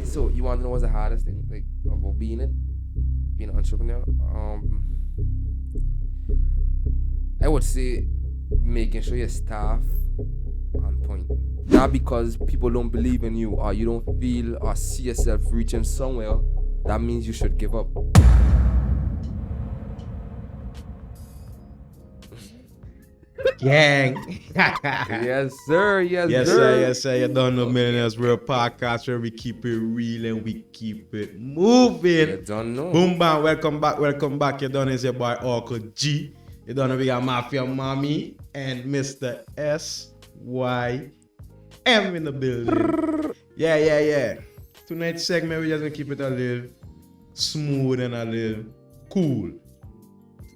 So you want to know what's the hardest thing like about being an entrepreneur? I would say making sure your staff on point. Not because people don't believe in you or you don't feel or see yourself reaching somewhere, that means you should give up. Gang. Yes, sir. Yes, Yes, sir. sir. Yes, sir. You don't know Millionaires World podcast where we keep it real and we keep it moving. You don't know. Boom, bam. Welcome back. You don't know it's your boy Uncle G. You don't know we got Mafia Mommy and Mr. SYM in the building. Yeah. Tonight's segment, we just gonna keep it a little smooth and a little cool.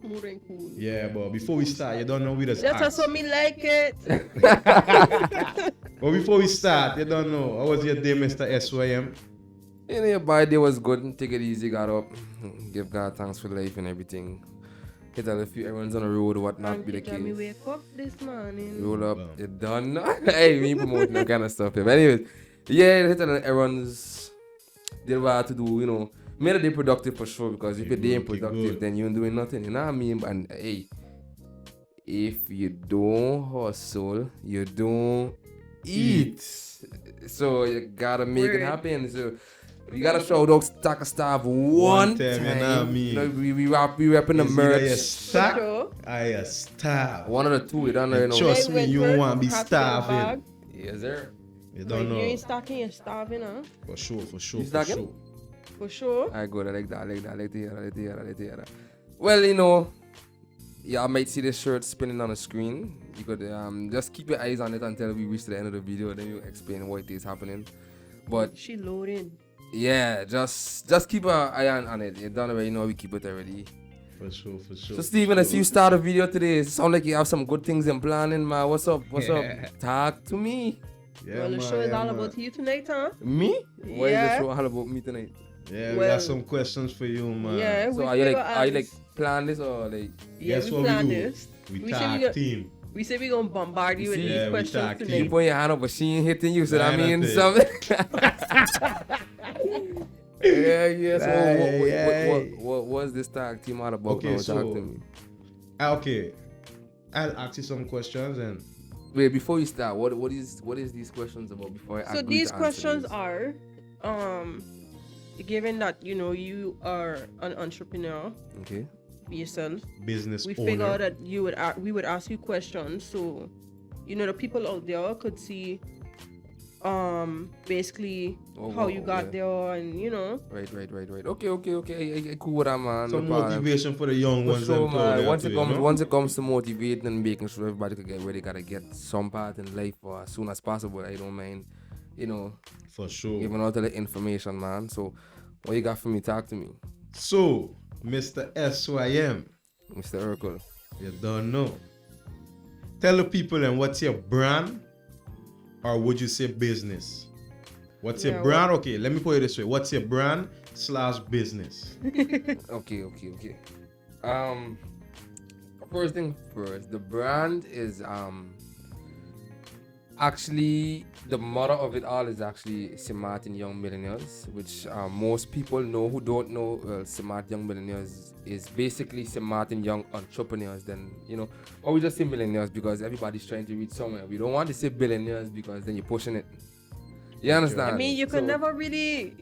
Smooth and cool. Yeah, but before we start, you don't know we just That's ask. how me like it. But before we start, you don't know, how was your day, Mr. SYM? You know, your body day was good. Take it easy, got up. Give God thanks for life and everything. Hit a few errands on the road, what not be the case. Me wake up this morning. Roll up, you done. Hey, me promoting that kind of stuff. But anyways, yeah, hit on errands. Did what I had to do, you know. Made a day productive for sure, because if your day ain't productive, then you ain't doing nothing, you know what I mean? And hey, if you don't hustle, you don't eat. So you gotta make it happen. So you gotta show out Stack of Starve one time. You know what I mean? You know, we rapping the merch. You stack, Sure. I starve. One of the two, you don't know. You know. Trust me, you Wentworth, don't want to be pack your starving. bag. Yes, sir. You don't You know. ain't stocking, you're starving, huh? For sure. You stacking? For sure. I good. I like that. I like to hear that. Well, you know, yeah, I might see this shirt spinning on the screen. You could just keep your eyes on it until we reach the end of the video. Then you explain what is happening. But She loading. yeah, just keep an eye on it. You don't already know we keep it already. For sure. So Steven, I see you start a video today. It sounds like you have some good things in planning, man. What's up? Talk to me. Yeah, Well, the show is all about you tonight, huh? Me? Why is Yeah. the show all about me tonight? Yeah, we Well, got some questions for you, man. Yeah, So we are you figure like plan this or like? Yeah, Guess we what plan we do? this. We We say tag we go- team. We say we gonna bombard you with See? these Yeah, we questions tag You team. tonight. put your hand up, but she ain't hitting you. So that Nah, means nothing. something. Yeah. So Aye. what was this tag team all about? Okay, now? so- Talk to me. Okay, I'll ask you some questions and Wait, before you start, what is these questions about? Before I So agree these to answer questions these? are, given that you are an entrepreneur Okay. yourself, business we owner. figured that we would ask you questions so the people out there could see basically Oh, how wow, you got yeah. there and Right. Okay. I cool with that, man. Some no problem. motivation for the young For ones. sure, them too, man. there Once too, it you comes, know? once it comes to motivating and making sure everybody can get where they gotta get some part in life or as soon as possible, I don't mind, For sure. giving out all the information, man. So, what you got for me? Talk to me, So, Mr. SYM, Mr. Urkel. you don't know. Tell the people and what's your brand, or would you say business? What's your Yeah, brand? Okay, let me put it this way. What's your brand / business? Okay. First thing first, the brand is actually the motto of it all is actually Smart Young Millionaires, which most people know. Who don't know, Smart Young Millionaires is basically smart and young entrepreneurs. Then or we just say millionaires because everybody's trying to reach somewhere. We don't want to say billionaires because then you're pushing it. You understand? I mean you can So, never really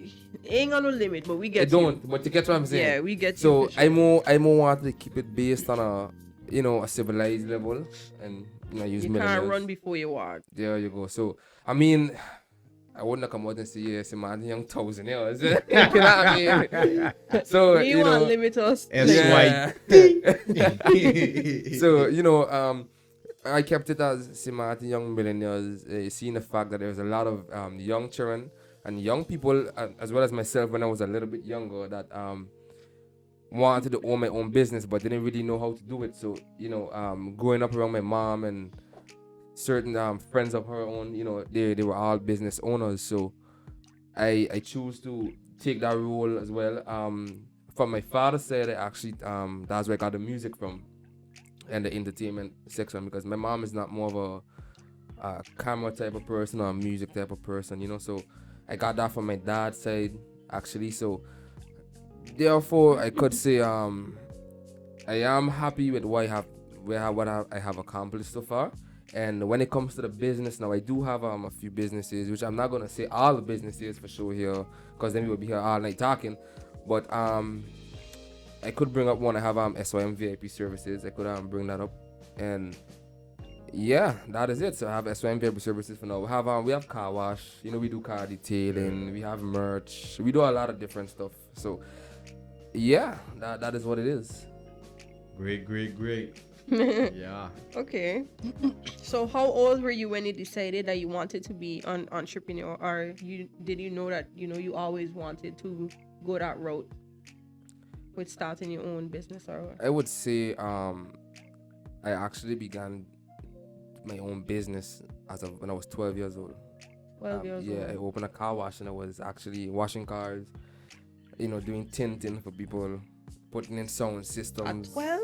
ain't got no limit, but we I get don't, but you get what I'm saying. Yeah, we get So you for I more want to keep it based on a civilized level and use you millionaires. can't run before you walk. There you go. So I mean, I wouldn't have come out and say yes, man, young 1,000 years. You know what I mean? So You want to limit us. SY. So I kept it as smart young millionaires, seeing the fact that there's a lot of young children and young people, as well as myself when I was a little bit younger, that wanted to own my own business but didn't really know how to do it. So growing up around my mom and certain friends of her own, they were all business owners. So I choose to take that role as well. From my father's side, I actually that's where I got the music from and the entertainment section, because my mom is not more of a camera type of person or a music type of person, So I got that from my dad's side actually. So therefore, I could say I am happy with I have accomplished so far. And when it comes to the business now, I do have a few businesses, which I'm not gonna say all the businesses for sure here, because then we will be here all night talking. But I could bring up one. I have SYM VIP services. I could bring that up, and yeah, that is it. So I have SYM VIP services for now. We have car wash. You know, we do car detailing. We have merch. We do a lot of different stuff. So yeah, that is what it is. Great. Yeah. Okay. So how old were you when you decided that you wanted to be an entrepreneur, or did you know that you always wanted to go that route with starting your own business? Or I would say I actually began my own business when I was 12 years old. 12 years Yeah, old. I opened a car wash and I was actually washing cars, doing tinting for people, putting in sound At systems. 12?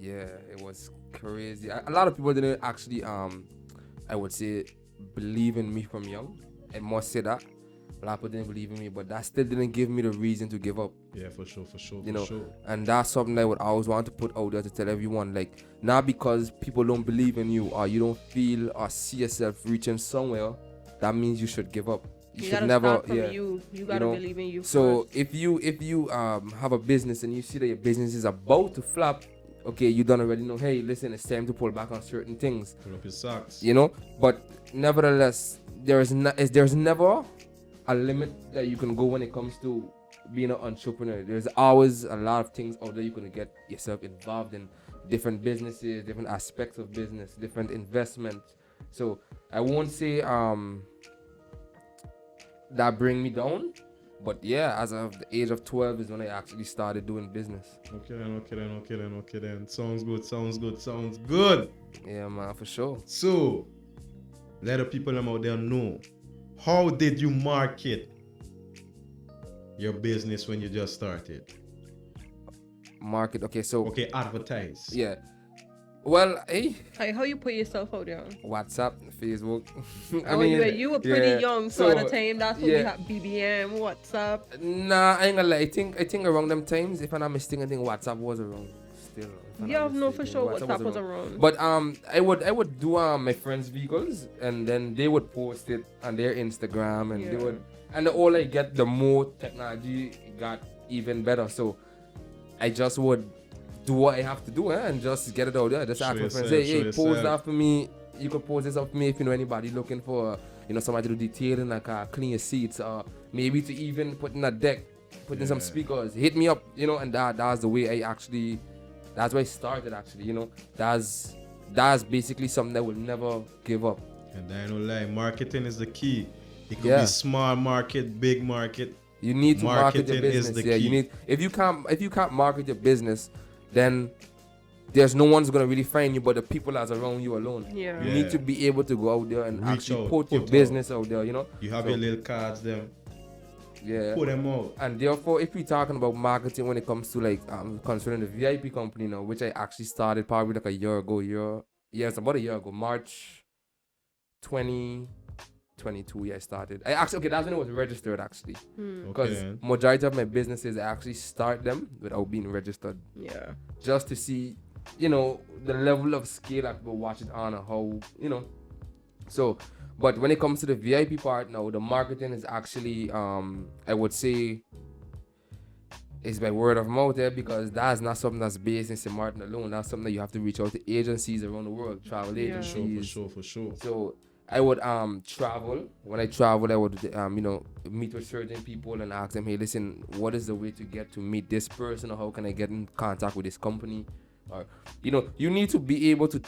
Yeah, it was crazy. A lot of people didn't actually, I would say, believe in me from young. I must say that. A lot of people didn't believe in me, but that still didn't give me the reason to give up. Yeah, for sure. And that's something I would always want to put out there to tell everyone, like, not because people don't believe in you or you don't feel or see yourself reaching somewhere, that means you should give up. You should gotta never, start from yeah. you. You gotta believe in you So first. if you have a business and you see that your business is about to flop, okay, you don't already know, hey, listen, it's time to pull back on certain things. Pull up your socks. But nevertheless, there's never a limit that you can go when it comes to being an entrepreneur. There's always a lot of things out there you can get yourself involved in, different businesses, different aspects of business, different investments. So I won't say that bring me down, but yeah, as of the age of 12 is when I actually started doing business. Okay then. Sounds good. Yeah, man, for sure. So, let the people out there know, how did you market your business when you just started? Market, okay, so Okay, advertise. yeah. Well, hey, How you put yourself out there? WhatsApp, Facebook. You were pretty yeah, young, so at the time that's when we yeah. had BBM, WhatsApp. Nah, I ain't gonna lie. I think around them times, if I'm not mistaken, I think WhatsApp was around still. if I'm Yeah, not no, for mistaken, sure WhatsApp was around. But I would do my friends' vehicles, and then they would post it on their Instagram, and they Yeah. would, and the older I get, the more technology got even better. So I just would do what I have to do, and just get it out there. Just Show ask my friends, yourself, hey, show post yourself. that for me. You could post this up for me if you know anybody looking for, somebody to do detailing, like clean your seats, or maybe to even put in a deck, put in some Yeah. speakers. Hit me up, and that's the way that's why I started actually. That's basically something that will never give up. And I don't lie, marketing is the key. It could Yeah. be small market, big market. You need to market your Marketing is business. the Yeah, key. you need. If you can't market your business, then there's no one's gonna really find you but the people that's around you alone. Yeah. You need to be able to go out there and Reach actually out, put your put business out there. You have So, your little cards, them. yeah. Put them out. And therefore, if we're talking about marketing when it comes to like concerning the VIP company now, which I actually started probably like a year ago, it's about a year ago, March 2022. Yeah, I started. That's when it was registered actually, because Okay. majority of my businesses I actually start them without being registered, Yeah. just to see, the level of scale that people watch it on, or how, So, but when it comes to the VIP part now, the marketing is actually, I would say, is by word of mouth there, because that's not something that's based in St. Martin alone. That's something that you have to reach out to agencies around the world, travel Yeah. agencies. For sure. So I would travel. When I traveled, I would meet with certain people and ask them, hey, listen, what is the way to get to meet this person, or how can I get in contact with this company? Or you need to be able to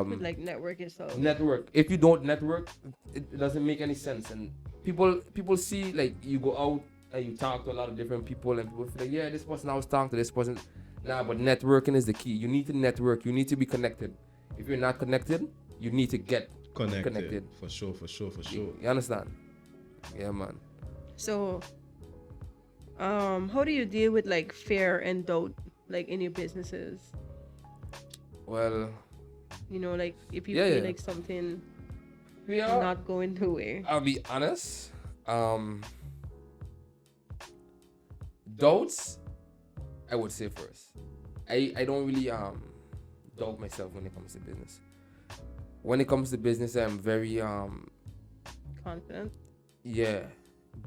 With like network yourself. network. If you don't network, it doesn't make any sense. And people see like you go out and you talk to a lot of different people, and people feel like, yeah, this person I was talking to, this person. Nah, but networking is the key. You need to network. You need to be connected. If you're not connected, you need to get connected. For sure. You understand? Yeah, man. So, how do you deal with like fear and doubt, like in your businesses? Well, Like if you Yeah, feel yeah. like something yeah. not going the way. I'll be honest. Um, doubts, I would say first. I don't really doubt myself when it comes to business. When it comes to business, I'm very Confident. yeah,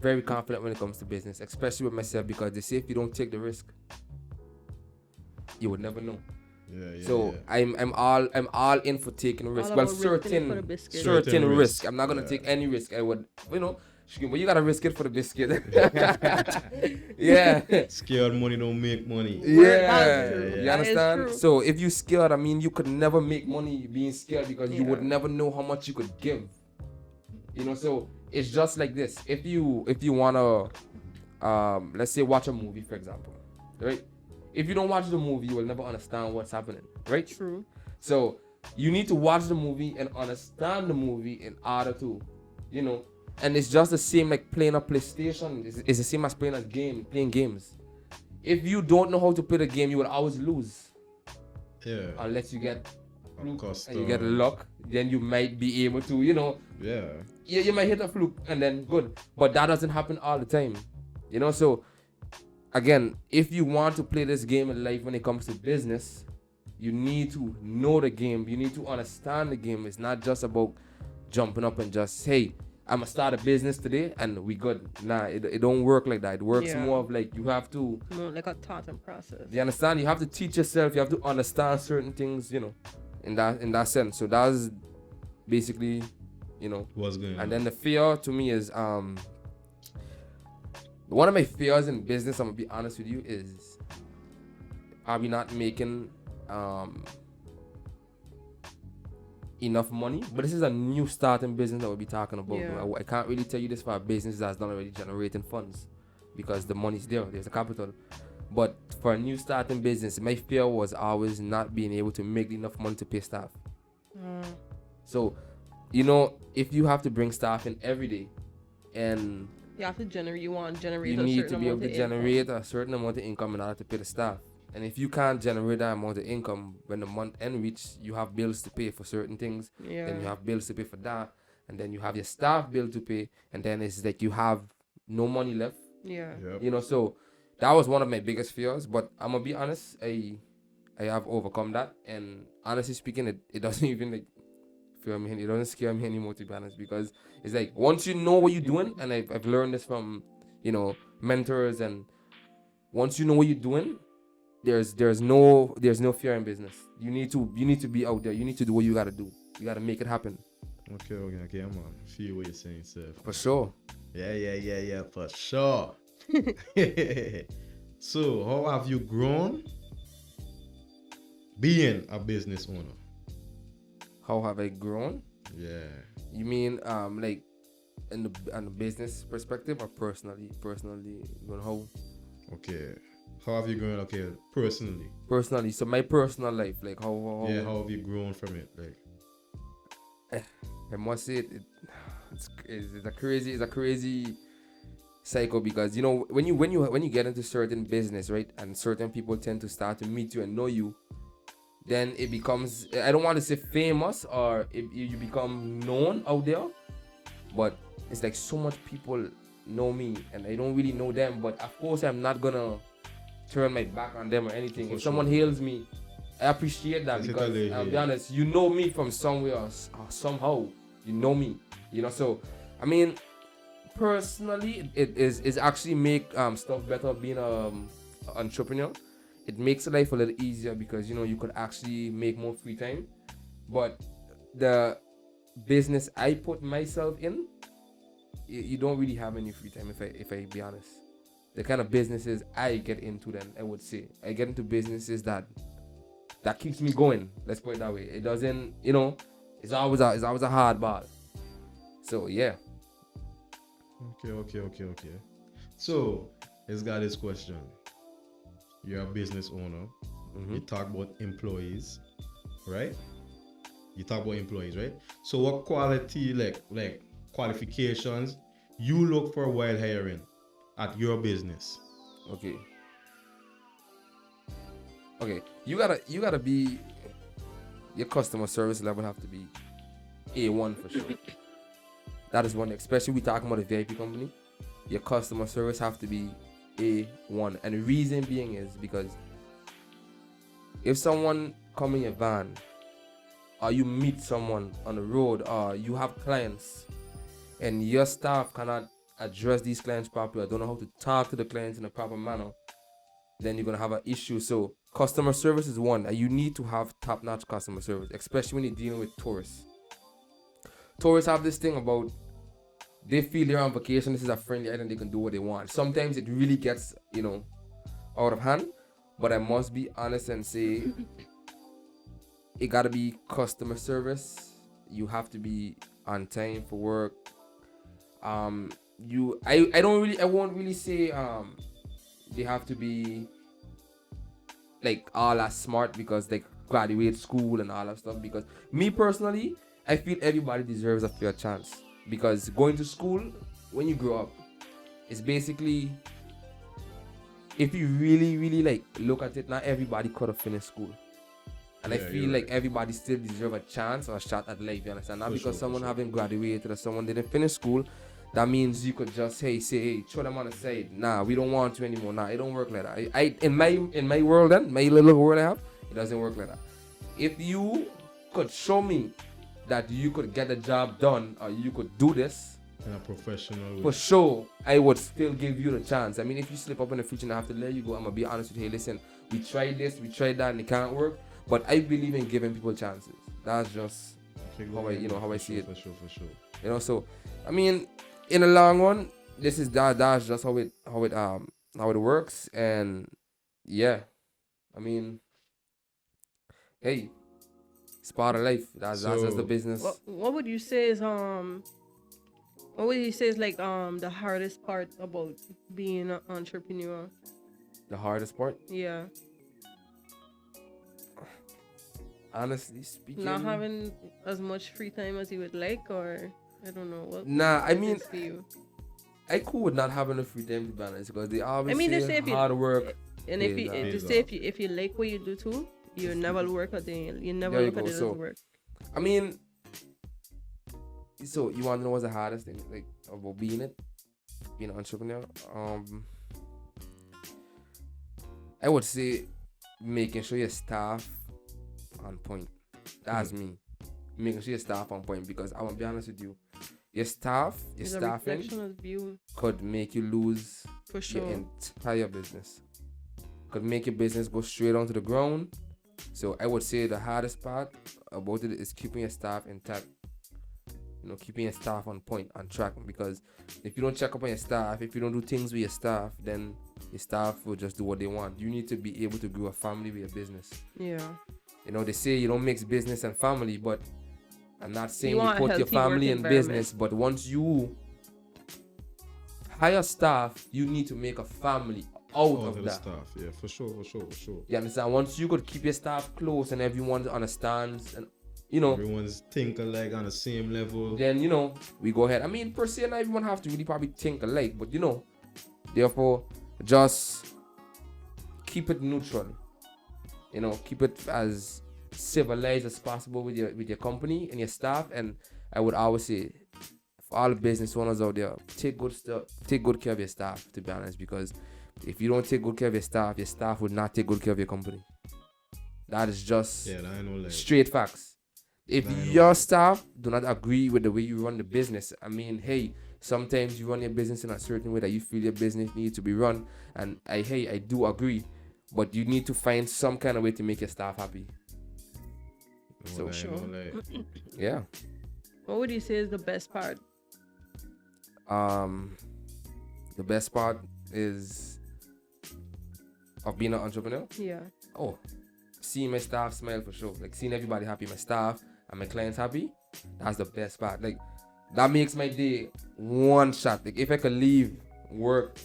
very confident when it comes to business, especially with myself, because they say if you don't take the risk, you would never know. Yeah. So I'm all in for taking risk. All Well, about risking it for the biscuit. certain Certain risk. risk. I'm not gonna Yeah. take any risk. I would, but you gotta risk it for the biscuit. Yeah. Scared money don't make money. That's Yeah, true. you That is understand? true. So if you scared, I mean, you could never make money being scared because you would Yeah. never know how much you could give. So it's just like this. If you wanna, let's say watch a movie, for example, right? If you don't watch the movie, you will never understand what's happening, right? True. So you need to watch the movie and understand the movie in order to, and it's just the same like playing a PlayStation. It's the same as playing games. If you don't know how to play the game, you will always lose Yeah. unless you get fluke Custom. and you get luck. Then you might be able to, Yeah. you might hit a fluke and then good. But that doesn't happen all the time, So again, if you want to play this game in life when it comes to business, you need to know the game. You need to understand the game. It's not just about jumping up and just, hey, I'm gonna start a business today and we good. Nah, it don't work like that. It works Yeah. more of like you have to, More like a thought and process. you understand? You have to teach yourself. You have to understand certain things, in that sense. So that's basically, What's going on? And then the fear to me is one of my fears in business, I'm gonna be honest with you, is probably not making enough money. But this is a new starting business that we'll be talking about. Yeah. I can't really tell you this for a business that's not already generating funds because the money's there's a capital. But for a new starting business, my fear was always not being able to make enough money to pay staff. So, if you have to bring staff in every day and You have to generate. You want to generate. you a need certain to be able amount to of income. generate a certain amount of income in order to pay the staff. And if you can't generate that amount of income when the month end reach, you have bills to pay for certain things. Yeah. Then you have bills to pay for that. And then you have your staff bill to pay. And then it's like you have no money left. Yeah. Yep. So that was one of my biggest fears. But I'm going to be honest, I have overcome that. And honestly speaking, it doesn't even like fear me. It doesn't scare me anymore, to be honest. Because it's like once you know what you're doing, and I've learned this from, mentors, and once you know what you're doing, there's no fear in business. You need to be out there. You need to do what you gotta do. You gotta make it happen. Okay, I'm on. Feel what you're saying, sir. For sure. Yeah, for sure. So, how have you grown being a business owner? How have I grown? Yeah. You mean like in the business perspective or personally? How? Okay. How have you grown? Okay, personally. Personally, so my personal life, like how Yeah, how have you grown from it? Like, I must say it's a crazy cycle, because when you get into certain business, right, and certain people tend to start to meet you and know you, then it becomes, I don't want to say famous, or you become known out there, but it's like so much people know me and I don't really know them. But of course I'm not gonna turn my back on them or anything. For If sure. someone hails me, I appreciate that, Physically, because I'll be yeah. honest, you know me from somewhere or somehow you know me, so I mean, personally, it's actually make stuff better being an entrepreneur. It makes life a little easier because you could actually make more free time. But the business I put myself in, you don't really have any free time, if I be honest. The kind of businesses I get into, then I would say I get into businesses that keeps me going. Let's put it that way. It doesn't, it's always a hard ball. So yeah. Okay. So, let's got this question. You're a business owner. Mhm. You talk about employees, right? So, what quality, like qualifications, you look for while hiring at your business? Okay. You gotta be, your customer service level have to be A1 for sure. That is one, especially we talking about a VIP company. Your customer service have to be A1. And the reason being is because if someone come in your van, or you meet someone on the road, or you have clients, and your staff cannot address these clients properly, or don't know how to talk to the clients in a proper manner, then you're gonna have an issue. So customer service is one, and you need to have top-notch customer service, especially when you're dealing with tourists. Tourists have this thing about they feel they're on vacation. This is a friendly island. They can do what they want. Sometimes it really gets, out of hand. But I must be honest and say, it gotta be customer service. You have to be on time for work. I won't really say they have to be like all as smart because they graduate school and all that stuff. Because me personally, I feel everybody deserves a fair chance. Because going to school, when you grow up, it's basically, if you really, really like look at it, not everybody could have finished school. And I feel like everybody still deserve a chance or a shot at life, you understand? Not because someone haven't graduated or someone didn't finish school, that means you could just throw them on the side. Nah, we don't want you anymore. Nah, it don't work like that. In my world, then my little world I have, it doesn't work like that. If you could show me that you could get the job done or you could do this in a professional way, for sure, I would still give you the chance. I mean, if you slip up in the future and I have to let you go, I'm gonna be honest with you. Hey, listen, we tried this, we tried that, and it can't work. But I believe in giving people chances. That's just how I see it. For sure. So I mean, in the long run, that's just how it works. And yeah, I mean, hey, it's part of life. That's the business. What would you say is like the hardest part about being an entrepreneur? The hardest part? Yeah. Honestly speaking, Not having as much free time as you would like, or I don't know what. Nah, I mean, for you? I cool with not having a free time to be honest, because they always say if hard work. And if you like what you do too, you never work a day. You never look at it as work. I mean, so you want to know what's the hardest thing like about being an entrepreneur? I would say making sure your staff on point. That's me. Making sure your staff on point, because I want to be honest with you, your staffing could make you lose for sure your entire business. Could make your business go straight onto the ground. So I would say the hardest part about it is keeping your staff intact. Keeping your staff on point, on track. Because if you don't check up on your staff, if you don't do things with your staff, then your staff will just do what they want. You need to be able to grow a family with your business. Yeah. They say you don't mix business and family, but I'm not saying you put your family in business, but once you hire staff, you need to make a family out of that. Staff. Yeah, for sure. You understand? Once you could keep your staff close and everyone understands, and everyone's think alike on the same level, then we go ahead. I mean, per se, not everyone have to really probably think alike, but therefore just keep it neutral. Keep it as civilized as possible with your company and your staff. And I would always say, for all the business owners out there, take good care of your staff, to be honest, because if you don't take good care of your staff will not take good care of your company. That is just straight facts. If your staff do not agree with the way you run the business, I mean, hey, sometimes you run your business in a certain way that you feel your business needs to be run, and I do agree. But you need to find some kind of way to make your staff happy. Yeah. What would you say is the best part? The best part is of being an entrepreneur. Yeah. Oh, seeing my staff smile for sure. Like seeing everybody happy, my staff and my clients happy. That's the best part. Like that makes my day one shot. Like if I could leave work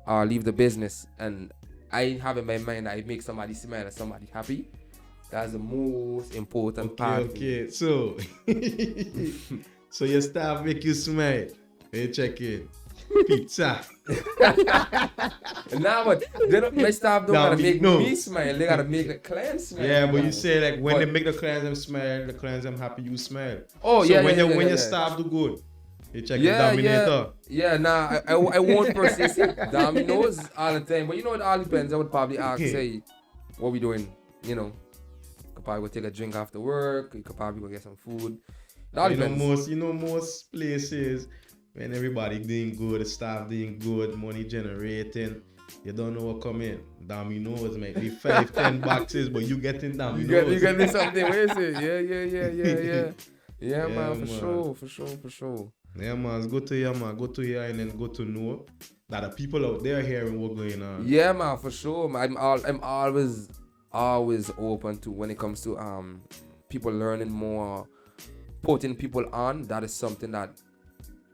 or leave the business and I have in my mind that I make somebody smile and somebody happy, that's the most important part. Okay, so so your staff make you smile. Hey, check in. Pizza. Nah, but they don't, my staff don't gotta make me Domino's. smile. They gotta make the client smile. Yeah, but you say like when they But- make the clients them smile, the clients them happy, you smile. Oh, so yeah, when yeah, you yeah, when yeah, your yeah. staff do good, you check Yeah, the Dominator. yeah. Nah, I won't per se say Domino's all the time, but you know it all depends. I would probably ask, say, what we doing? You know, could probably go take a drink after work. You could probably go get some food. It all depends. Most places when everybody doing good, the staff doing good, money generating, you don't know what come in. Domino's might be 5-10 boxes, but you getting Domino's. You get me something. Where is it? Yeah. Yeah, man, man. for sure. Yeah, man, it's good to hear, man. Good to hear and then good to know that the people out there hearing what's going on. Yeah, man, for sure. Man. I'm always open to when it comes to people learning more, putting people on. That is something that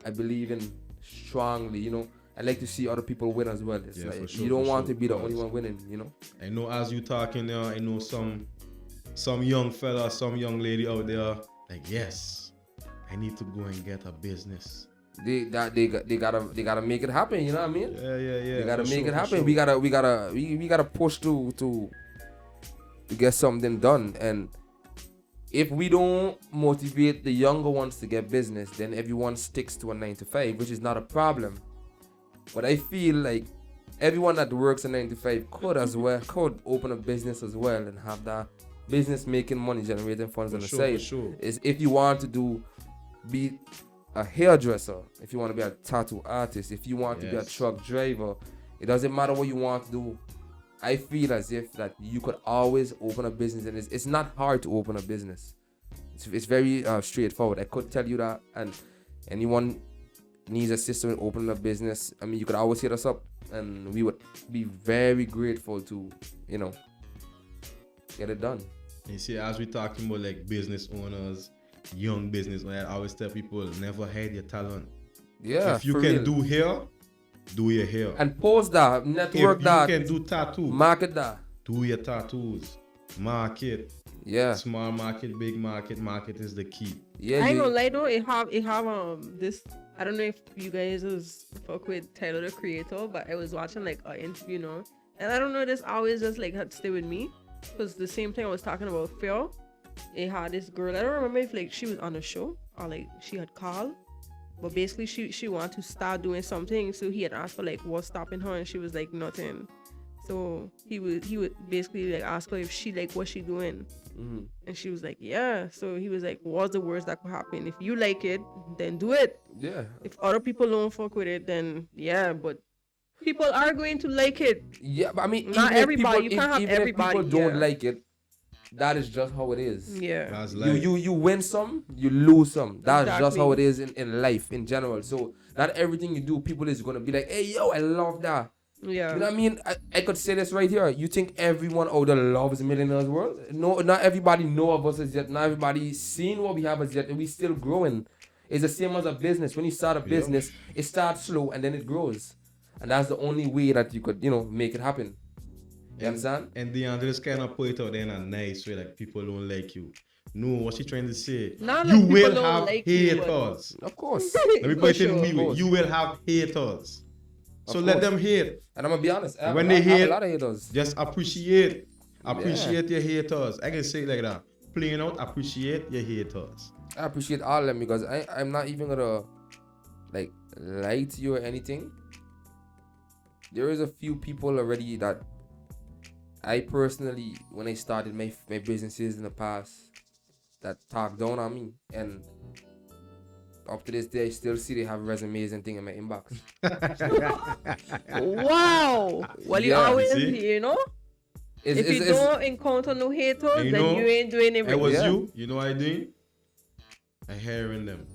I believe in strongly. You know, I like to see other people win as well. It's Yeah, like for sure, you don't for want sure, to be the because- only one winning. You know. I know as you talking there, I know some young fella, some young lady out there, like, yes, I need to go and get a business. They gotta make it happen. You know what I mean? Yeah. We gotta for make sure, it for happen. sure. We gotta push to get something done. And if we don't motivate the younger ones to get business, then everyone sticks to a 9 to 5, which is not a problem. But I feel like everyone that works a 9 to 5 could open a business as well and have that business making money, generating funds on the For side. sure. Is if you want to be a hairdresser, if you want to be a tattoo artist, if you want to be a Yes. truck driver, it doesn't matter what you want to do. I feel as if that you could always open a business, and it's not hard to open a business. It's very straightforward. I could tell you that, and anyone needs assistance with opening a business, I mean, you could always hit us up, and we would be very grateful to, get it done. You see, as we talking about like business owners, young business owners, I always tell people never hide your talent. Yeah, if you for can real. do hair, do your hair. And post that, If network you that, can do tattoo, market that. do your tattoos. Market. Yeah, Small market, big market. Market is the key. yeah. I ain't you- gonna lie though, it have this. I don't know if you guys was fuck with Tyler the Creator, but I was watching like an interview now, and I don't know, this always just like had to stay with me, because the same thing I was talking about fear. It had this girl. I don't remember if like she was on a show or like she had called, but basically she wanted to start doing something. So he had asked for like what's stopping her, and she was like nothing. So he would basically like ask her if she like what she doing. Mhm. And she was like, yeah. So he was like, what's the worst that could happen? If you like it, then do it. Yeah, If other people don't fuck with it, then yeah, but people are going to like it. yeah. But I mean, Not even if everybody. You can't have even if everybody, people don't yeah. like it, that is just how it is. Yeah. That's life. You win some, you lose some. That's just Exactly. how it is in life in general. So not everything you do, people is gonna be like, hey yo, I love that. Yeah. You know what I mean? I could say this right here. You think everyone out there loves Millionaires World? No, not everybody know of us as yet. Not everybody seen what we have as yet, and we still growing. It's the same as a business. When you start a business, it starts slow and then it grows, and that's the only way that you could, make it happen. You understand? And DeAndre just kind of put it out there in a nice way, like people don't like you. No, what she trying to say? Not you like people will don't have like you, but- haters. Of course. Let me put it in For me sure. way. You will have haters. So Of let course. them hate. And I'm gonna be honest. When they I have hate- a lot of haters. Just appreciate your haters. I can say it like that. Plain out, appreciate your haters. I appreciate all of them because I'm not even gonna like lie to you or anything. There is a few people already that I personally, when I started my businesses in the past, that talk down on me, and up to this day I still see they have resumes and things in my inbox. Wow. Well, you Yeah, always, see? you know, It's, if you don't encounter no haters, And you then know, you ain't doing I everything. was Yeah. you know what I doing? I hiring them.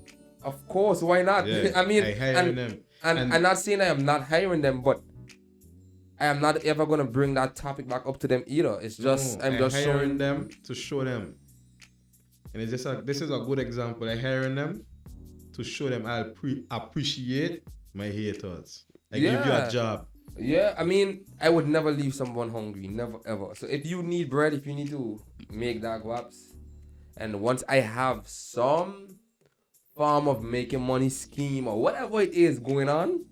of course, why not? Yeah, I mean, I hiring them. And I'm not saying I am not hiring them, but I am not ever gonna bring that topic back up to them either. It's just No, I'm just hiring showing them to show them. And it's just this is a good example. I hiring them to show them I appreciate my haters. I give you Yeah. a job. Yeah, I mean, I would never leave someone hungry, never ever. So if you need bread, if you need to make that guaps, and once I have some form of making money scheme or whatever it is going on,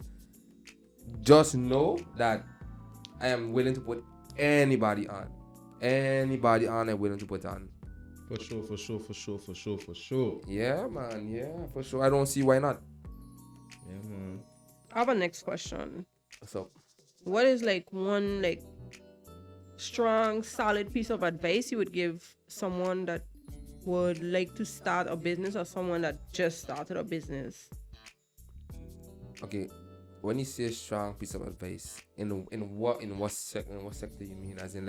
just know that I am willing to put anybody on. Anybody on, I'm willing to put on. For sure. Yeah, man. Yeah, for sure. I don't see why not. Yeah, man. I have a next question. So, What is like one like strong, solid piece of advice you would give someone that would like to start a business or someone that just started a business? okay, when you say strong piece of advice, in what sector you mean? As in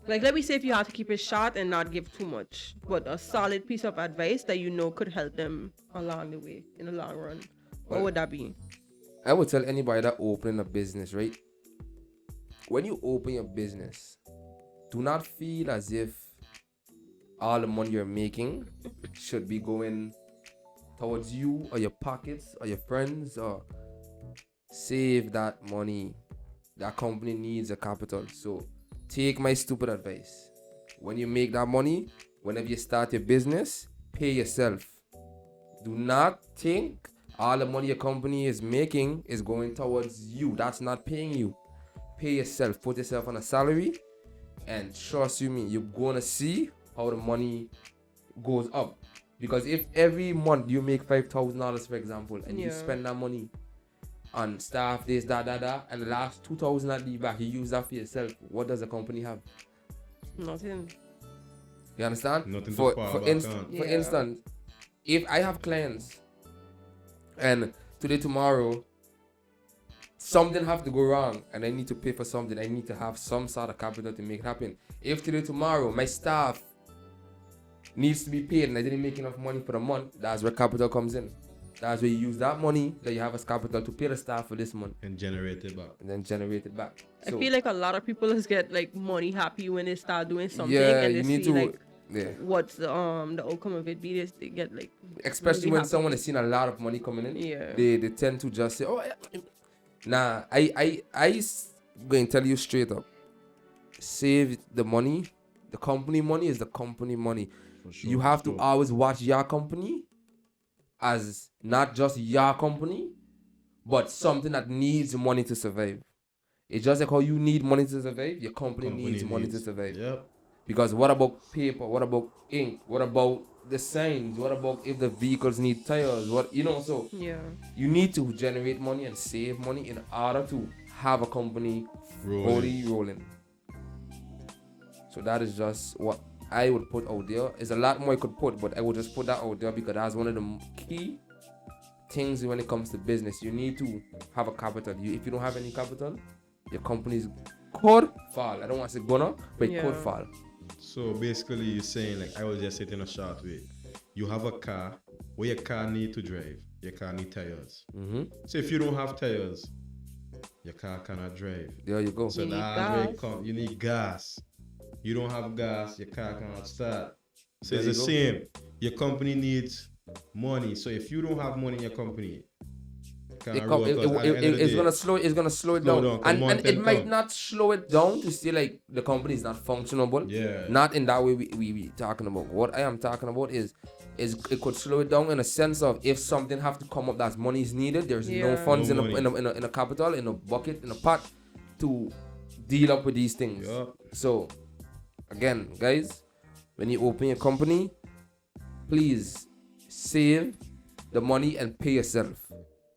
Like, let me say if you have to keep it short and not give too much, but a solid piece of advice that you know could help them along the way in the long run. What Well, would that be? I would tell anybody that opening a business, right? When you open your business, do not feel as if all the money you're making should be going towards you or your pockets or your friends, or save that money. That company needs a capital. So take my stupid advice. When you make that money, whenever you start your business, pay yourself. Do not think all the money your company is making is going towards you. That's not paying you. Pay yourself. Put yourself on a salary, and trust you me, you're gonna see how the money goes up. Because if every month you make $5,000, for example, and you Yeah. spend that money on staff, this, that, and the last 2,000 that leave back, you use that for yourself, what does the company have? Nothing. You understand? Nothing to For fall for, back inst- on. for Yeah. instance, if I have clients and today, tomorrow, something have to go wrong and I need to pay for something, I need to have some sort of capital to make it happen. If today, tomorrow, my staff needs to be paid and I didn't make enough money for the month, that's where capital comes in. That's where you use that money that you have as capital to pay the staff for this month And generate it back. and then generate it back. I feel like a lot of people just get like money happy when they start doing something yeah, and you they need see to, like yeah. what's the outcome of it be. They get like Especially really when happy. someone has seen a lot of money coming in, Yeah. they tend to just say, "Oh, nah." I going to tell you straight up, save the money. The company money is the company money. For sure. You have for to sure. always watch your company as not just your company, but something that needs money to survive. It's just like how you need money to survive, your company needs money to survive. Yep. Because what about paper? What about ink? What about the signs? What about if the vehicles need tires? So Yeah. you need to generate money and save money in order to have a company fully rolling. So that is just what I would put out there. There's a lot more I could put, but I would just put that out there because that's one of the key things when it comes to business. You need to have a capital. If you don't have any capital, your companies could fall. I don't want to say gonna, but it could Yeah. fall. So basically, you're saying, like, I will just say it in a short way. You have a car, where your car need to drive. Your car need tires. Mm-hmm. So if you don't have tires, your car cannot drive. There you go. So You need that's where it gas. come. You need gas. You don't have gas, your car cannot start. So There it's the you same. Your company needs money. So if you don't have money in your company, It's gonna slow it down, Slow down, and come on, it might come. not slow it down to say like the company is not functionable. Yeah. Not in that way we talking about. What I am talking about is it could slow it down in a sense of if something have to come up that money is needed, there's no Yeah. funds No in a capital, in a bucket, in a pot to deal up with these things. Yup. So again, guys, when you open your company, please save the money and pay yourself.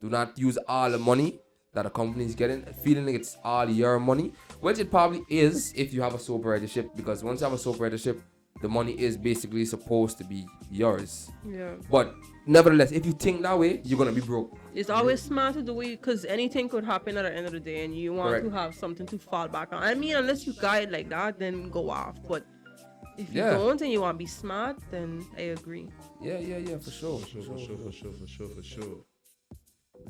Do not use all the money that a company is getting, feeling like it's all your money, which it probably is if you have a sole proprietorship, because once you have a sole proprietorship, the money is basically supposed to be yours. Yeah. But nevertheless, if you think that way, you're gonna be broke. It's always smart to do it because anything could happen at the end of the day and you want Correct. to have something to fall back on. I mean, unless you guide like that, then go off. But if you Yeah. don't and you want to be smart, then I agree. Yeah, for sure. For sure.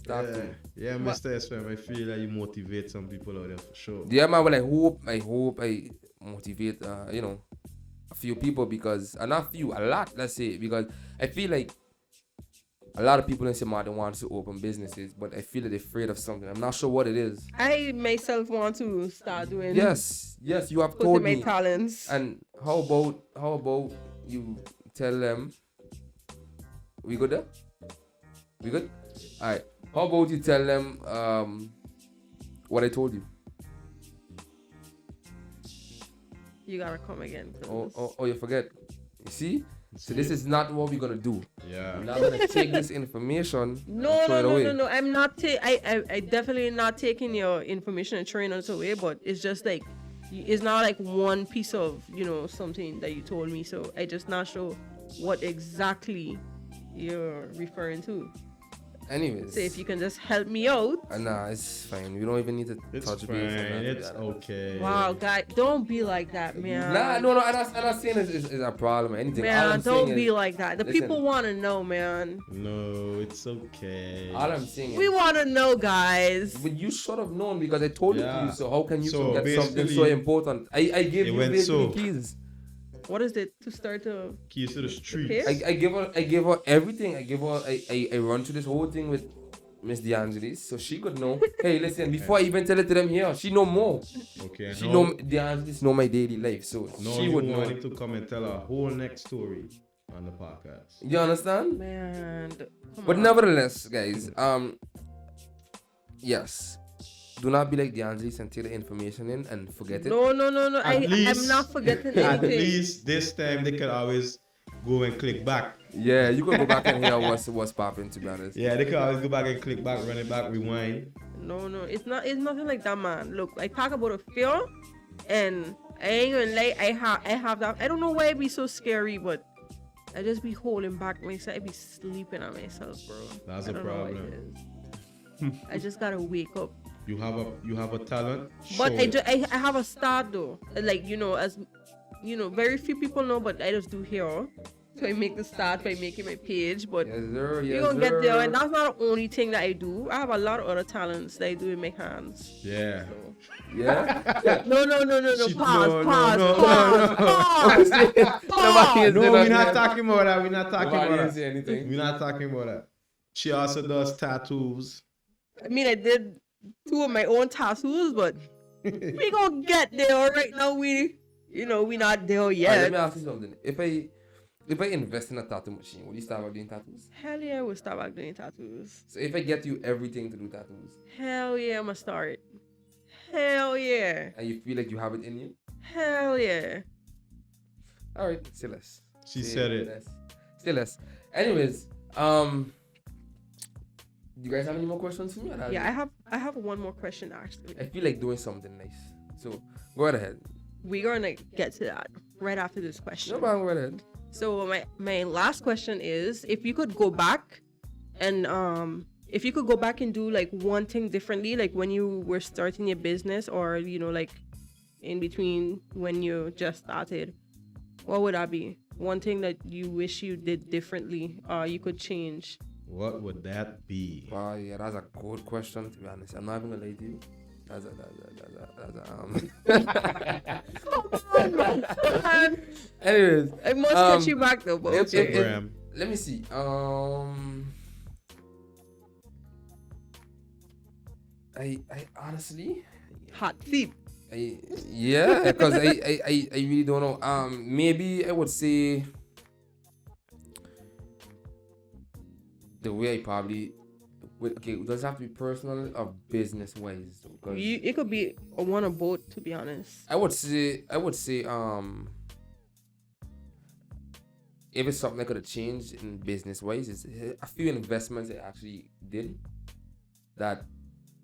That too. Yeah, Mr. SFM, I feel like you motivate some people out there for sure. Yeah, man. Well, I hope I motivate, a few people because, not few, a lot. Let's say because I feel like a lot of people in Samada want to open businesses, but I feel that they're afraid of something. I'm not sure what it is. I myself want to start doing Yes, you have putting told my me. talents. And how about you tell them? We good there? We good? All right. How about you tell them what I told you? You gotta come again. Oh, you forget. You see? So this is not what we're gonna do. Yeah. We're not gonna take this information. No, and throw no, it no, away. no, no. I'm not. I definitely not taking your information and throwing it away. But it's just like, it's not like one piece of something that you told me. So I just not sure what exactly you're referring to. Anyways. So if you can just help me out. Nah, it's fine. We don't even need to It's touch fine. base on that. It's okay. Wow, guy, don't be like that, man. Nah, no, I'm not saying it's a problem or anything. All Man, I'm don't saying be is, like that. The listen, people want to know, man. No, it's okay. All I'm saying We is, want to know, guys. but you should have known because I told it to Yeah. you. So how can you So forget something so basically, important? I gave it you went basically so. keys. What is it to start to? Keys to the streets. Pay? I gave her everything. I run through this whole thing with Miss DeAngelis, so she could know. Hey, listen, before I even tell it to them here, she know more. Okay. She know DeAngelis know my daily life, so No, she you would know. wanted to come and tell a whole next story on the podcast. You understand? Man, come But on. nevertheless, guys, yes, do not be like DeAngelis and take the information in and forget it. No. I'm not forgetting At anything. least this time they could always go and click back. Yeah, you could go back and hear what's popping. To be honest. Yeah, they could always go back and click back, run it back, rewind. No, it's not. It's nothing like that, man. Look, I talk about a fear, and I ain't gonna lie. I have that. I don't know why it be so scary, but I just be holding back myself. I be sleeping on myself, bro. That's I a don't know what problem. it is. I just gotta wake up. You have a talent. But show it. I have a start though. Like as very few people know, but I just do here. So I make the start by making my page, but Yes, sir. Yes, you're gonna get there, sir. and that's not the only thing that I do. I have a lot of other talents that I do with my hands. Yeah. So. Yeah. No. She- Pause. no, Pause. no, Pause. Nobody is No, doing we're that. not talking about that. We're not talking Nobody about didn't say that. anything. We're not talking about that. She also does tattoos. I mean, I did 2 of my own tattoos, but we gonna get there. Right now, we not there Alright, yet. let me ask you something. If I invest in a tattoo machine, would you start about doing tattoos? Hell yeah, we'll start back doing tattoos. So if I get you everything to do tattoos, Hell yeah, I'ma start. Hell yeah. and you feel like you have it in you, Hell yeah. all right, say less. She Say said it. less. Say less. Anyways, you guys have any more questions for me? Or Yeah, I have one more question actually. I feel like doing something nice. So go right ahead. We're gonna get to that right after this question. No problem. Go right ahead. So my last question is, if you could go back and do like one thing differently, like when you were starting your business, or like in between when you just started, what would that be? One thing that you wish you did differently, you could change. What would that be? Wow, yeah, that's a good question. To be honest, I'm not even gonna lie to you. That's Anyways, I must get you back though, but if- okay. if- Graham. let me see. I honestly, Hot seat. yeah, because I really don't know. Maybe I would say the way I probably okay, it doesn't have to be personal or business wise. Because It could be a one or both, to be honest. I would say if it's something I could have changed in business wise, it's a few investments I actually did that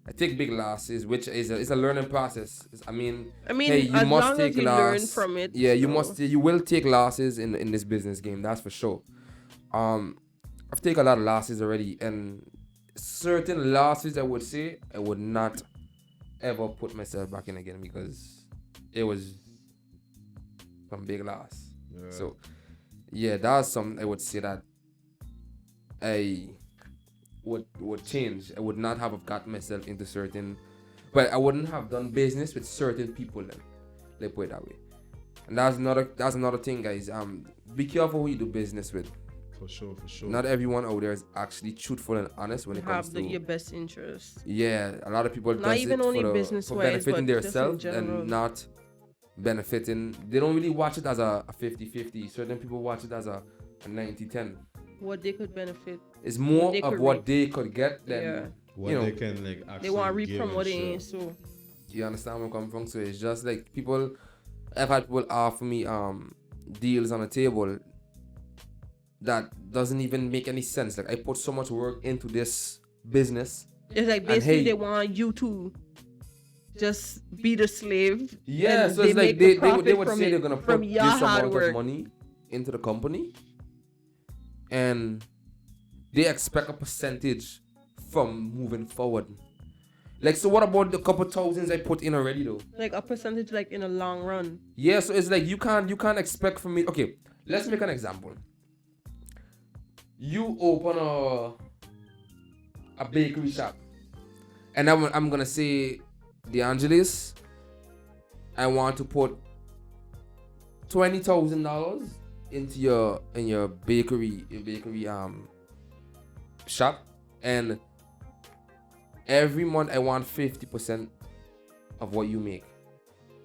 I take big losses, which is a learning process. I mean, hey, you as must long take as you loss. learn from it. Yeah, so- you will take losses in this business game, that's for sure. I've taken a lot of losses already, and certain losses I would say I would not ever put myself back in again because it was some big loss. Yeah. So yeah, that's something I would say that I would change. I would not have got myself into certain, but I wouldn't have done business with certain people then. Let's put it that way. And that's another thing, guys. Be careful who you do business with. For sure. Not everyone out there is actually truthful and honest when it comes have to your best interest. yeah. A lot of people Not does even it only for business-wise, benefiting but just in themselves general. and not benefiting. They don't really watch it as a 50-50. Certain people watch it as a 90-10. What they could benefit. It's more they of could what reap. they could get than Yeah. What you know, they can like actually They want to reap give from and what they share. ain't so. you understand where I'm coming from? So it's just like people, I've had people offer me deals on the table that doesn't even make any sense. Like I put so much work into this business. It's like And basically hey- they want you to just be the slave. Yeah, and so it's like make the they would profit from say it, they're gonna from put your this hard amount work. of money into the company, and they expect a percentage from moving forward. Like, so what about the couple thousands I put in already though? Like a percentage, like in a long run. Yeah, so it's like you can't expect from me. Okay, let's make an example. You open a bakery shop, and I'm gonna say, DeAngelis, I want to put $20,000 into your bakery shop, and every month I want 50% of what you make.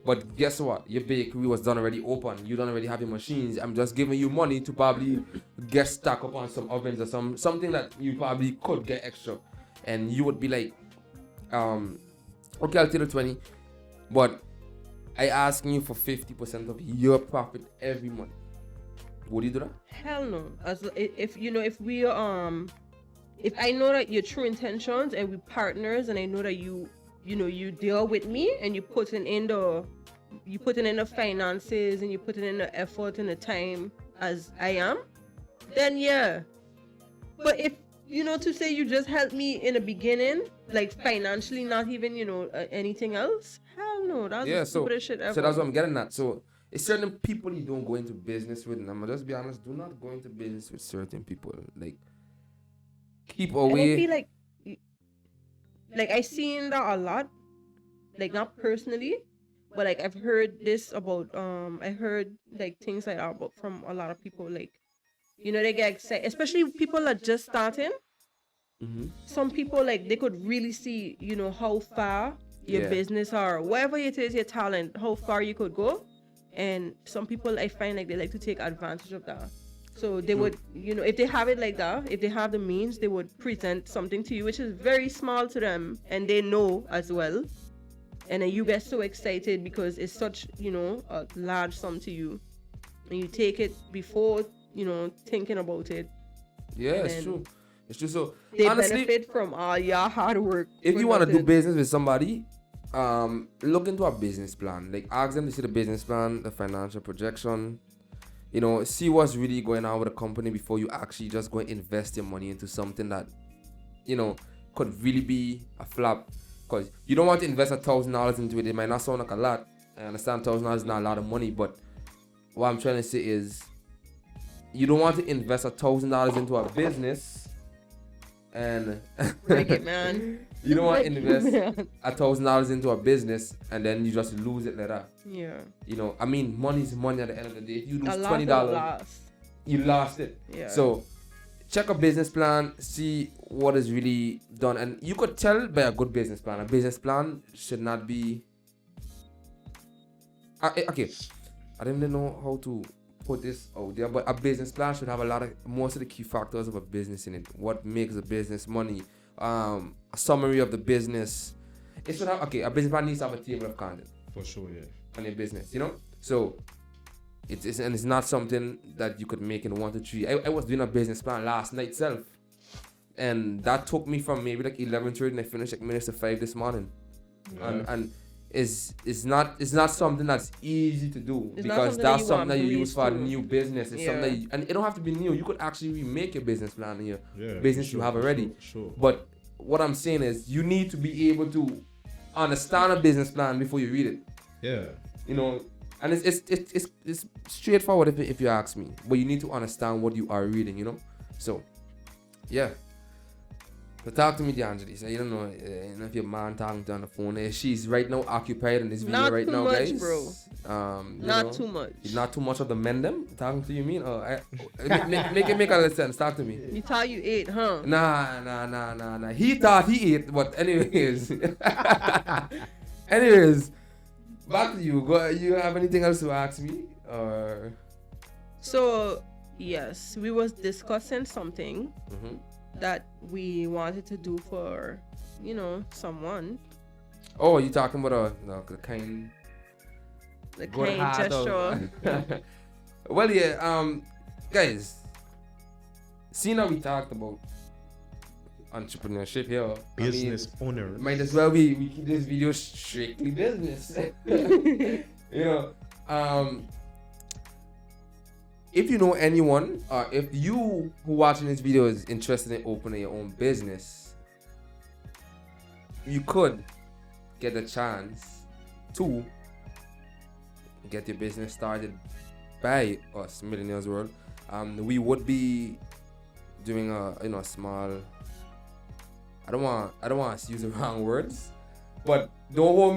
But guess what? Your bakery was done already open. You don't already have your machines. I'm just giving you money to probably get stock up on some ovens or something that you probably could get extra. And you would be like, okay, I'll take the 20, but I asking you for 50% of your profit every month. Would you do that? Hell no. If if I know that your true intentions and we partners, and I know that you deal with me and you putting in the finances and you putting in the effort and the time as I am, then yeah. But if to say you just help me in the beginning, like financially, not even anything else, hell no. That's the stupidest shit ever. So that's what I'm getting at. So it's certain people you don't go into business with, and I'm gonna just be honest, do not go into business with certain people. Like, keep And away. I feel like I seen that a lot, like not personally, but like I've heard this about I heard like things like that about from a lot of people, like they get excited, especially people that just starting. Mhm. Some people, like, they could really see how far your Yeah. business or whatever it is, your talent, how far you could go. And some people, I find like they like to take advantage of that. So they would, if they have it like that, if they have the means, they would present something to you which is very small to them, and they know as well. And then you get so excited because it's such, a large sum to you, and you take it before, thinking about it. Yeah, And it's then true. It's true. So They honestly, benefit from all your hard work. if for you want to do nothing. business with somebody, look into a business plan. Like, ask them to see the business plan, the financial projection. See what's really going on with the company before you actually just go and invest your money into something that could really be a flop. Because you don't want to invest $1,000 into it. It might not sound like a lot. I understand $1,000 is not a lot of money, but what I'm trying to say is, you don't want to invest $1,000 into a business, and Break it, man. you don't want to Break it, invest man. $1,000 into a business and then you just lose it like that. Yeah. I mean, money is money at the end of the day. If you lose A lot $20, will last. you lost it. Yeah. So check a business plan, see what is really done, and you could tell by a good business plan. A business plan should not be okay. I don't even know how to put this out there, but a business plan should have most of the key factors of a business in it. What makes a business money? A summary of the business. It should have a business plan needs to have a table of content For sure, yeah. on your business. So it's not something that you could make in 1 to 3. I was doing a business plan last night itself, and that took me from maybe like 11:30, and I finished like minutes to 5 this morning. Yeah. And it's not something that's easy to do, It's not because something that's that you something that want you use for a breeze new business. It's something Yeah. and it don't have to be new. You could actually remake your business plan in your Yeah, business for you have sure, already. for sure. But what I'm saying is, you need to be able to understand a business plan before you read it. Yeah. And it's straightforward if you ask me, but you need to understand what you are reading. So yeah. So talk to me, DeAngelis. You don't know, if your man talking to on the phone. She's right now occupied in this video Not right too now, much, guys. bro. Not Too much. Not too much of the men them talking to you. Mean? Make a little sense. Talk to me. You thought you ate, huh? Nah. He thought he ate, but anyways. Anyways, back to you. Go. You have anything else to ask me, or? So yes, we was discussing something that we wanted to do for, someone. Oh, you talking about the kind The good kind heart gesture. of- Well, yeah, guys, seeing how we talked about entrepreneurship here, Business owner. might as well we keep this video strictly business. you know, if you know anyone, or if you who watching this video is interested in opening your own business, you could get a chance to get your business started by us, Millionaires World. We would be doing a small. I don't want to use the wrong words, but don't hold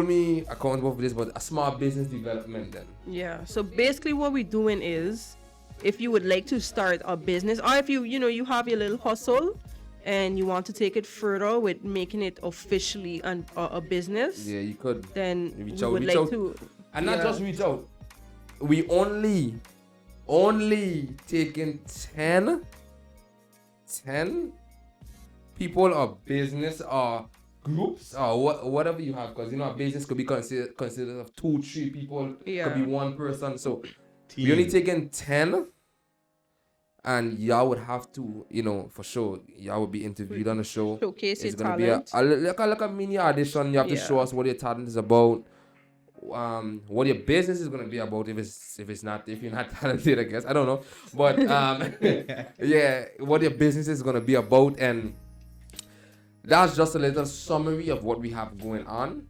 me accountable for this. But a small business development then. Yeah. So basically, what we're doing is, if you would like to start a business, or if you have your little hustle, and you want to take it further with making it officially a business, Yeah, you could. then Reach we out, would reach like out. to. And not Yeah. just reach out. We only taking 10 people or business or groups or whatever you have, because a business could be considered of 2-3 people, Yeah. could be one person. So Team. we only taking 10, and y'all would have to, for sure, y'all would be interviewed on the show. Showcase It's your gonna talent. be like a mini audition. You have to Yeah. show us what your talent is about, what your business is gonna be about. If you're not talented, I guess I don't know, but yeah, what your business is gonna be about, and that's just a little summary of what we have going on.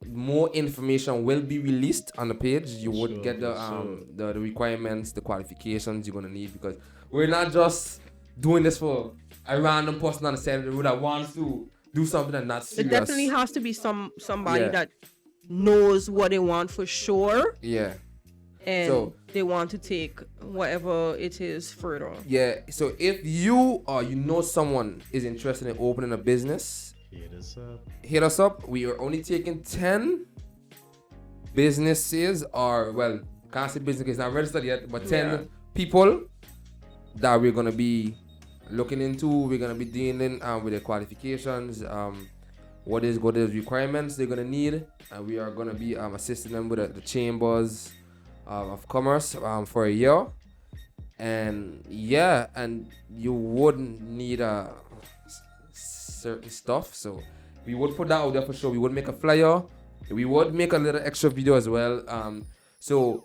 More information will be released on the page. You would Sure, get sure. the requirements, the qualifications you're gonna need, because we're not just doing this for a random person on the side of the road that wants to do something and not It serious. definitely has to be somebody Yeah. that knows what they want for sure, Yeah. and So- they want to take whatever it is further. Yeah. So if you or someone is interested in opening a business, hit us up. We are only taking 10 businesses, or can't say business, it's not registered yet, but 10 Yeah. people that we're gonna be looking into. We're gonna be dealing with their qualifications, what is requirements they're gonna need, and we are gonna be assisting them with the chambers of commerce for a year. And yeah, and you wouldn't need certain stuff, so we would put that out there for sure. We would make a flyer, we would make a little extra video as well. So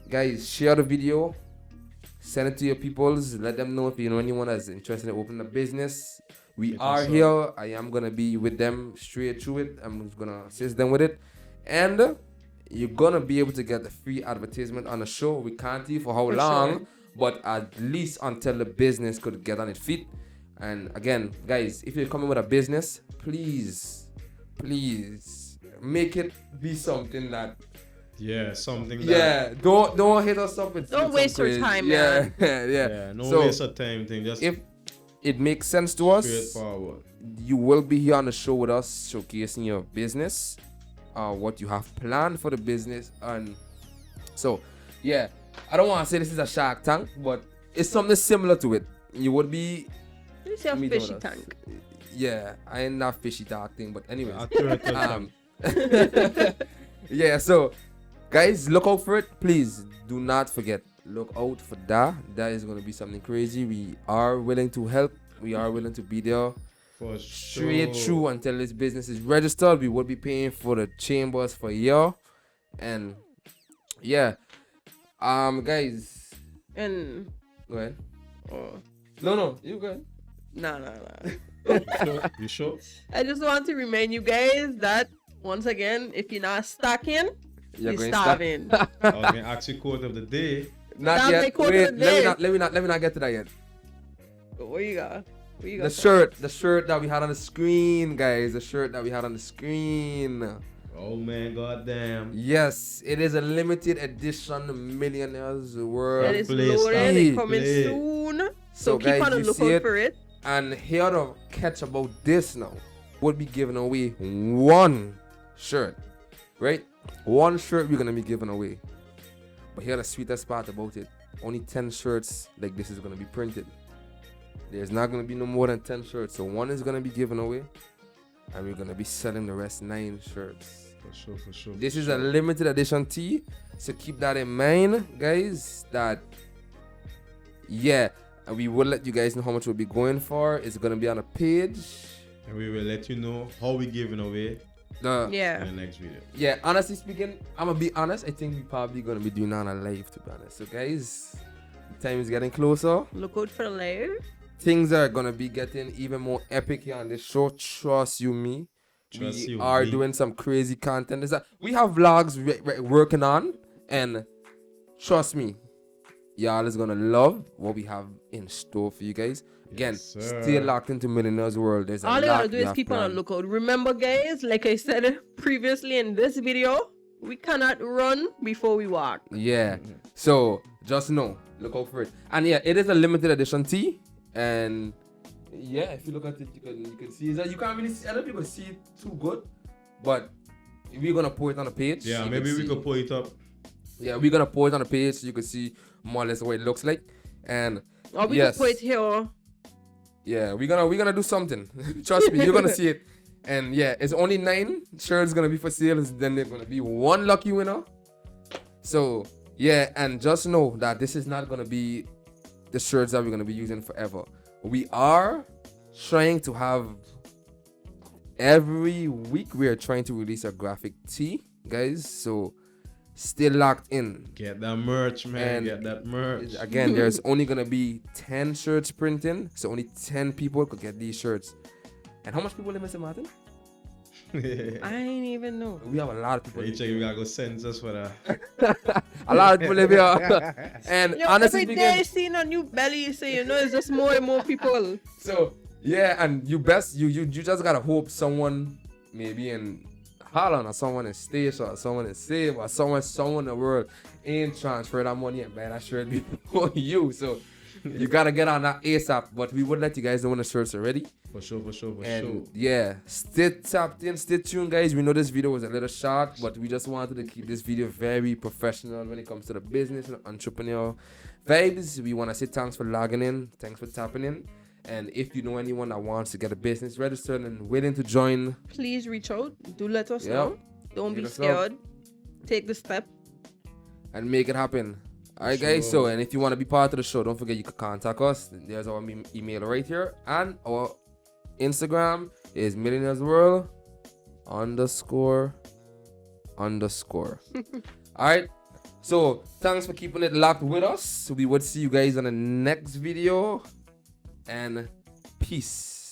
guys, share the video, send it to your peoples, let them know if you know anyone that's interested in opening a business. We are here. I am gonna be with them straight through it. I'm gonna assist them with it, and you're gonna be able to get a free advertisement on the show. We can't tell you for how For long, sure. but at least until the business could get on its feet. And again, guys, if you're coming with a business, please make it be something that Something that. yeah. Don't hit us up with Don't some waste your crazy- time, yeah, man. Yeah, no So, waste of time thing. Just if it makes sense to us, straightforward. you will be here on the show with us, showcasing your business, what you have planned for the business. And so yeah, I don't want to say this is a Shark Tank, but it's something similar to it. You would be It's a meeting fishy with us. tank. Yeah, I ain't that fishy talk thing, but anyways. A turtle Um, yeah, so guys, look out for it. Please do not forget, look out for that. That is going to be something crazy. We are willing to help. We are willing to be there for straight sure. through until this business is registered. We will be paying for the chambers for a year. And yeah, guys, And go ahead. oh, No, you go ahead. nah. You sure? I just want to remind you guys that once again, if you're not stacking, You're you're going to starving. I was gonna ask you quote of the day. Not Stop yet. the quote Wait, of the day. let me not get to that yet. What you got? What you got? The shirt that we had on the screen, guys. The shirt that we had on the screen. Oh man, goddamn. Yes, it is a limited edition Millionaires World. It is Play, loaded. stop. It's coming Play. soon. So, So keep guys, on the you see lookout it? for it. And here to catch about this now, we'll be giving away one shirt, right? One shirt we're gonna be giving away. But here the sweetest part about it. only 10 shirts like this is gonna be printed. There's not gonna be no more than 10 shirts. So one is gonna be given away, and we're gonna be selling the rest 9 shirts. For sure. This is a limited edition tee, so keep that in mind, guys. That we will let you guys know how much we'll be going for. It's gonna be on a page. And we will let you know how we giving away Yeah. in the next video. Yeah, honestly speaking, I'm gonna be honest. I think we probably gonna be doing that on a live, to be honest. So, guys, time is getting closer. Look out for the live. Things are gonna be getting even more epic here on this show. Trust you me. Trust We you are me. doing some crazy content. We have vlogs working on, and trust me, y'all is gonna love what we have in store for you guys. Again, Yes, sir. stay locked into Millionaires World. There's a All you lot gotta do we is have keep on the planned. lookout. Remember, guys, like I said previously in this video, we cannot run before we walk. Yeah. So just know, look out for it. And yeah, it is a limited edition tee. And yeah, if you look at it, you can see that you can't really see. I don't think you can see it too good, but we're gonna pour it on the page. Yeah, You maybe can we see. could pull it up. Yeah, we're gonna pour it on the page so you can see more or less what it looks like. And Or we yes, can put it here. yeah, we're gonna do something. Trust me, you're gonna see it. And yeah, it's only 9 shirts gonna be for sale. Then there's gonna be one lucky winner. So yeah, and just know that this is not gonna be the shirts that we're gonna be using forever. We are trying to have every week we are trying to release a graphic tee, guys. So stay locked in. Get that merch, man. And Get that merch. Again, there's only gonna be 10 shirts printing, so only 10 people could get these shirts. And how much people live in St. Martin? I ain't even know. We have a lot of people. You check, we gotta go census for that. A lot of people live here. And Yo, honestly every day I speaking, see a new belly, so you know it's just more and more people. so yeah, and you just gotta hope someone maybe in Holland or someone in States or someone in Save or someone in the world ain't transfer that money and buy that shirt before you. So you gotta get on that ASAP. But we would let you guys know when the shirts are ready. For sure. And yeah, stay tapped in, stay tuned, guys. We know this video was a little short, but we just wanted to keep this video very professional when it comes to the business and entrepreneurial vibes. We want to say thanks for logging in, thanks for tapping in. And if you know anyone that wants to get a business registered and willing to join, Please reach out. Do let us Yep. know. Don't Hit be us up. scared. Take the step. and make it happen. All right, guys. Sure. So, and if you want to be part of the show, don't forget you can contact us. There's our email right here, and our Instagram is millionairesworld__. All right. So, thanks for keeping it locked with us. We would see you guys on the next video, and peace.